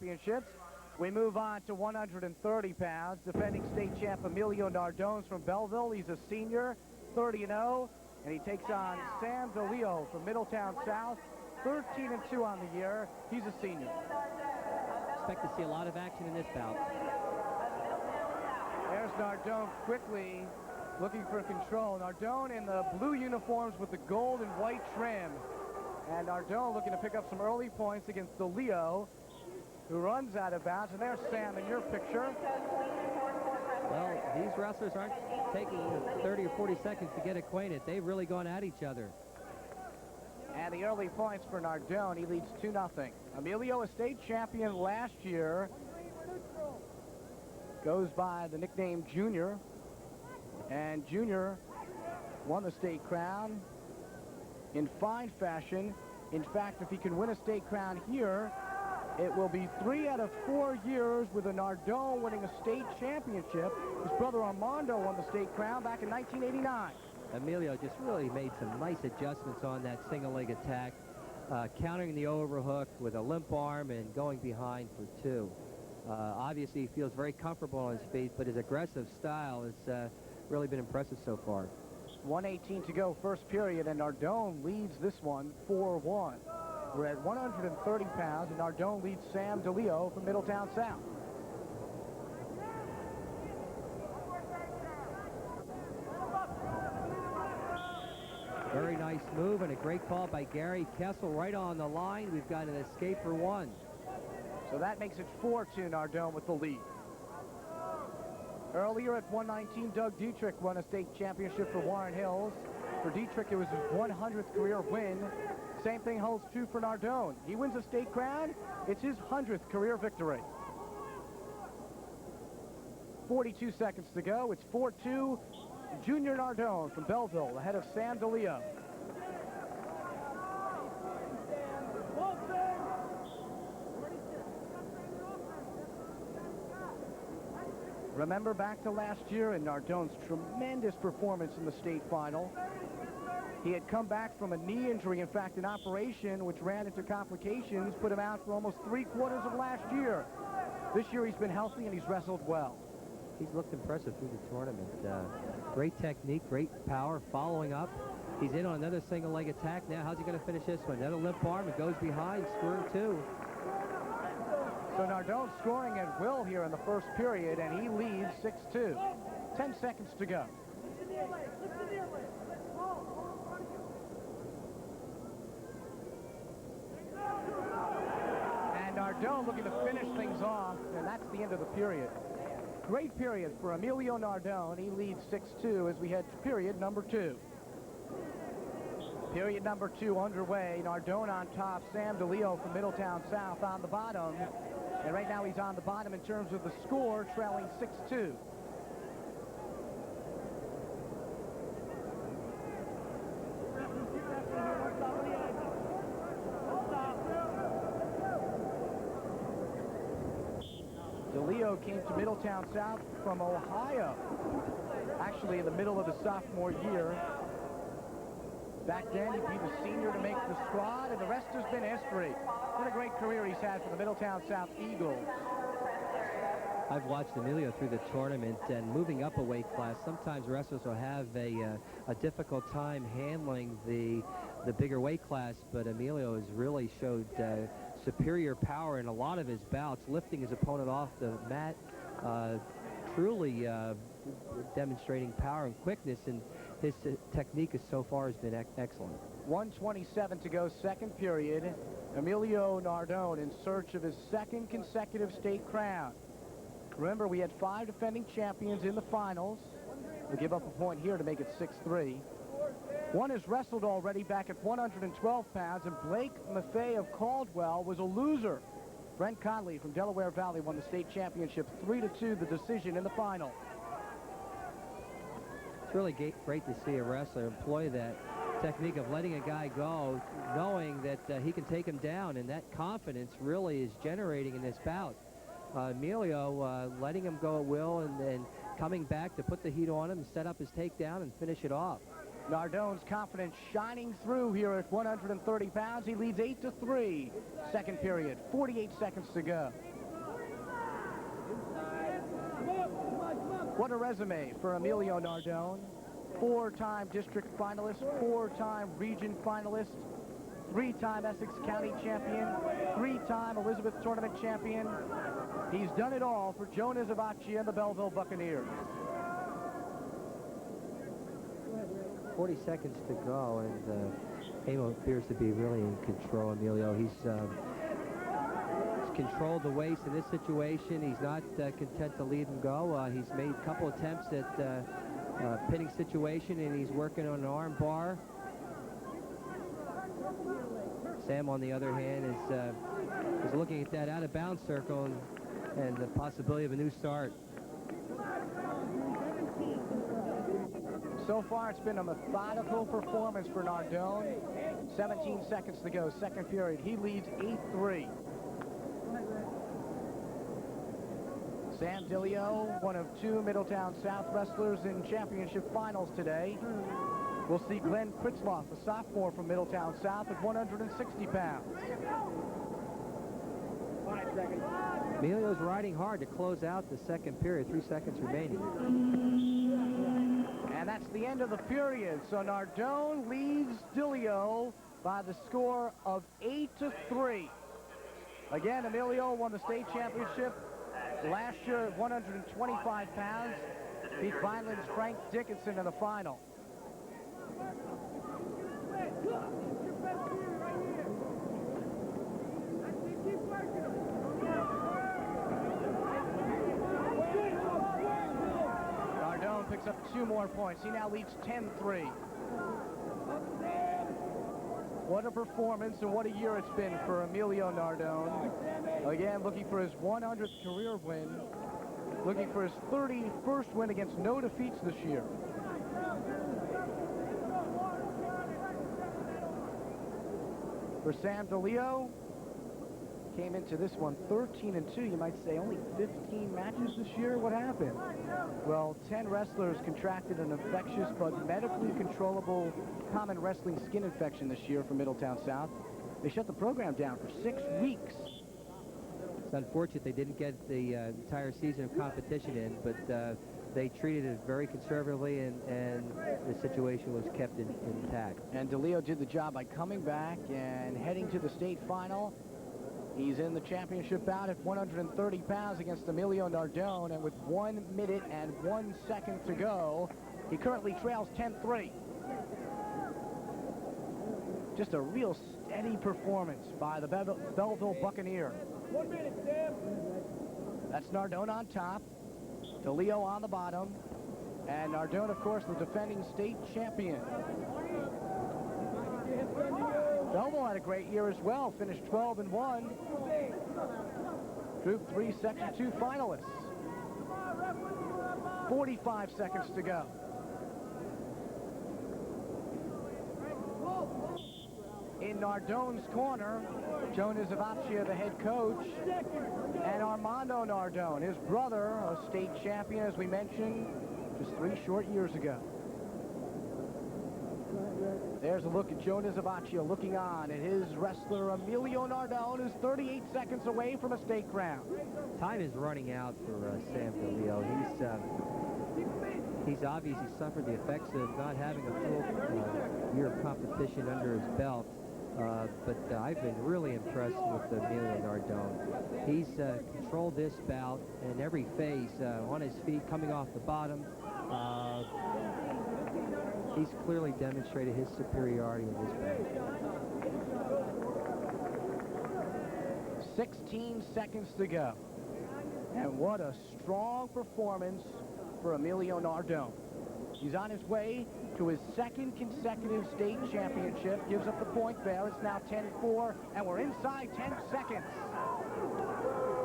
championships. We move on to 130 pounds. Defending state champ Emilio Nardone's from Belleville. He's a senior, 30-0, and he takes on Sam Delio from Middletown South, 13-2 on the year. He's a senior. Expect to see a lot of action in this bout. There's Nardone quickly looking for control. Nardone in the blue uniforms with the gold and white trim. And Nardone looking to pick up some early points against Delio, who runs out of bounds. And there's Sam in your picture. Well, these wrestlers aren't taking 30 or 40 seconds to get acquainted. They've really gone at each other. And the early points for Nardone, he leads 2-0. Emilio, a state champion last year, goes by the nickname Junior. And Junior won the state crown in fine fashion. In fact, if he can win a state crown here, it will be 3 out of 4 years with a Nardone winning a state championship. His brother Armando won the state crown back in 1989. Emilio just really made some nice adjustments on that single leg attack, countering the overhook with a limp arm and going behind for 2. Obviously, he feels very comfortable on his feet, but his aggressive style has really been impressive so far. 1:18 to go, first period, and Nardone leads this one 4-1. We're at 130 pounds, and Nardone leads Sam Delio from Middletown South. Very nice move and a great call by Gary Kessel right on the line. We've got an escape for 1. So that makes it 4-2, Nardone with the lead. Earlier at 119, Doug Dietrich won a state championship for Warren Hills. For Dietrich, it was his 100th career win. Same thing holds true for Nardone. He wins a state crown, it's his 100th career victory. 42 seconds to go. It's 4-2. Junior Nardone from Belleville ahead of Sam Delio. Remember back to last year and Nardone's tremendous performance in the state final. He had come back from a knee injury, in fact an operation which ran into complications, put him out for almost 3/4 of last year. This year he's been healthy and he's wrestled well. He's looked impressive through the tournament. Great technique, great power, following up. He's in on another single leg attack now. How's he going to finish this one? Another limp arm, it goes behind, square 2. So Nardone scoring at will here in the first period, and he leads 6-2. 10 seconds to go. And Nardone looking to finish things off, and that's the end of the period. Great period for Emilio Nardone. He leads 6-2 as we head to period number 2. Period number 2 underway. Nardone on top. Sam Delio from Middletown South on the bottom. And right now he's on the bottom in terms of the score, trailing 6-2. Delio came to Middletown South from Ohio, actually in the middle of the sophomore year. Back then, he'd be the senior to make the squad, and the rest has been history. What a great career he's had for the Middletown South Eagles. I've watched Emilio through the tournament, and moving up a weight class, sometimes wrestlers will have a difficult time handling the bigger weight class, but Emilio has really showed superior power in a lot of his bouts, lifting his opponent off the mat, truly demonstrating power and quickness, and his technique so far has been excellent. 1:27 to go, second period. Emilio Nardone in search of his second consecutive state crown. Remember, we had 5 defending champions in the finals. We'll give up a point here to make it 6-3. One has wrestled already back at 112 pounds, and Blake Maffei of Caldwell was a loser. Brent Conley from Delaware Valley won the state championship 3-2, the decision in the final. It's really great to see a wrestler employ that technique of letting a guy go, knowing that he can take him down, and that confidence really is generating in this bout. Emilio letting him go at will and then coming back to put the heat on him, set up his takedown, and finish it off. Nardone's confidence shining through here at 130 pounds. He leads 8-3. Second period, 48 seconds to go. What a resume for Emilio Nardone. 4-time district finalist, 4-time region finalist, 3-time Essex County champion, 3-time Elizabeth Tournament champion. He's done it all for Joe Nizavacci and the Belleville Buccaneers. 40 seconds to go, and Hamo appears to be really in control. Emilio, he's controlled the waist in this situation. He's not content to leave him go. He's made a couple attempts at pinning situation, and he's working on an arm bar. Sam, on the other hand, is looking at that out-of-bounds circle and the possibility of a new start. So far, it's been a methodical performance for Nardone. 17 seconds to go, second period. He leads 8-3. Sam Delio, one of 2 Middletown South wrestlers in championship finals today. We'll see Glenn Pritzloff, a sophomore from Middletown South, at 160 pounds. 5 seconds. Emilio's riding hard to close out the second period, 3 seconds remaining. And that's the end of the period. So Nardone leads Delio by the score of 8-3. Again, Emilio won the state championship last year at 125 pounds. Beat Vineland's Frank Dickinson in the final. Nardone picks up 2 more points. He now leads 10-3. What a performance and what a year it's been for Emilio Nardone. Again, looking for his 100th career win. Looking for his 31st win against no defeats this year. For Sam Delio, came into this one 13-2. You might say only 15 matches this year. What happened? Well, 10 wrestlers contracted an infectious but medically controllable common wrestling skin infection this year from Middletown South. They shut the program down for 6 weeks. It's unfortunate they didn't get the entire season of competition in, but they treated it very conservatively, and the situation was kept intact. And Delio did the job by coming back and heading to the state final. He's in the championship bout at 130 pounds against Emilio Nardone, and with 1 minute and 1 second to go, he currently trails 10-3. Just a real steady performance by the Belleville Buccaneer. 1 minute, Sam. That's Nardone on top, Delio on the bottom, and Nardone, of course, the defending state champion. Belleville had a great year as well, finished 12-1. Group 3, Section 2 finalists. 45 seconds to go. In Nardone's corner, Joe Nizavacci, the head coach, and Armando Nardone, his brother, a state champion, as we mentioned, just 3 short years ago. There's a look at Joe Nizavacci looking on at his wrestler Emilio Nardone, who's 38 seconds away from a state crown. Time is running out for Sam Delio. He's obviously suffered the effects of not having a full year of competition under his belt. But I've been really impressed with Emilio Nardone. He's controlled this bout in every phase, on his feet, coming off the bottom. He's clearly demonstrated his superiority in this bout. 16 seconds to go. And what a strong performance for Emilio Nardone. He's on his way to his 2nd consecutive state championship. Gives up the point there. It's now 10-4, and we're inside 10 seconds.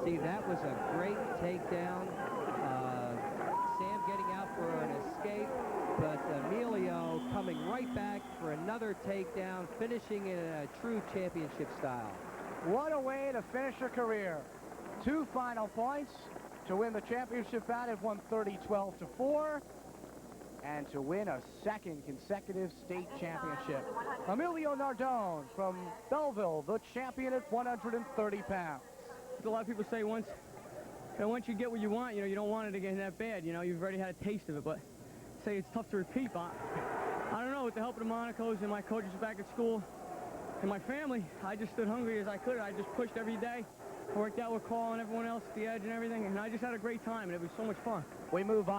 Steve, that was a great takedown. Sam getting out for an escape, but Emilio coming right back for another takedown, finishing in a true championship style. What a way to finish a career. 2 final points to win the championship bout at 130, 12-4. And to win a 2nd consecutive state championship. Emilio Nardone from Belleville, the champion at 130 pounds. A lot of people say once And once you get what you want, you don't want it again that bad. You've already had a taste of it, but say it's tough to repeat. But I don't know, with the help of the Monicos and my coaches back at school and my family, I just stood hungry as I could. I just pushed every day. I worked out with Carl and everyone else at the edge and everything, and I just had a great time, and it was so much fun. We move on.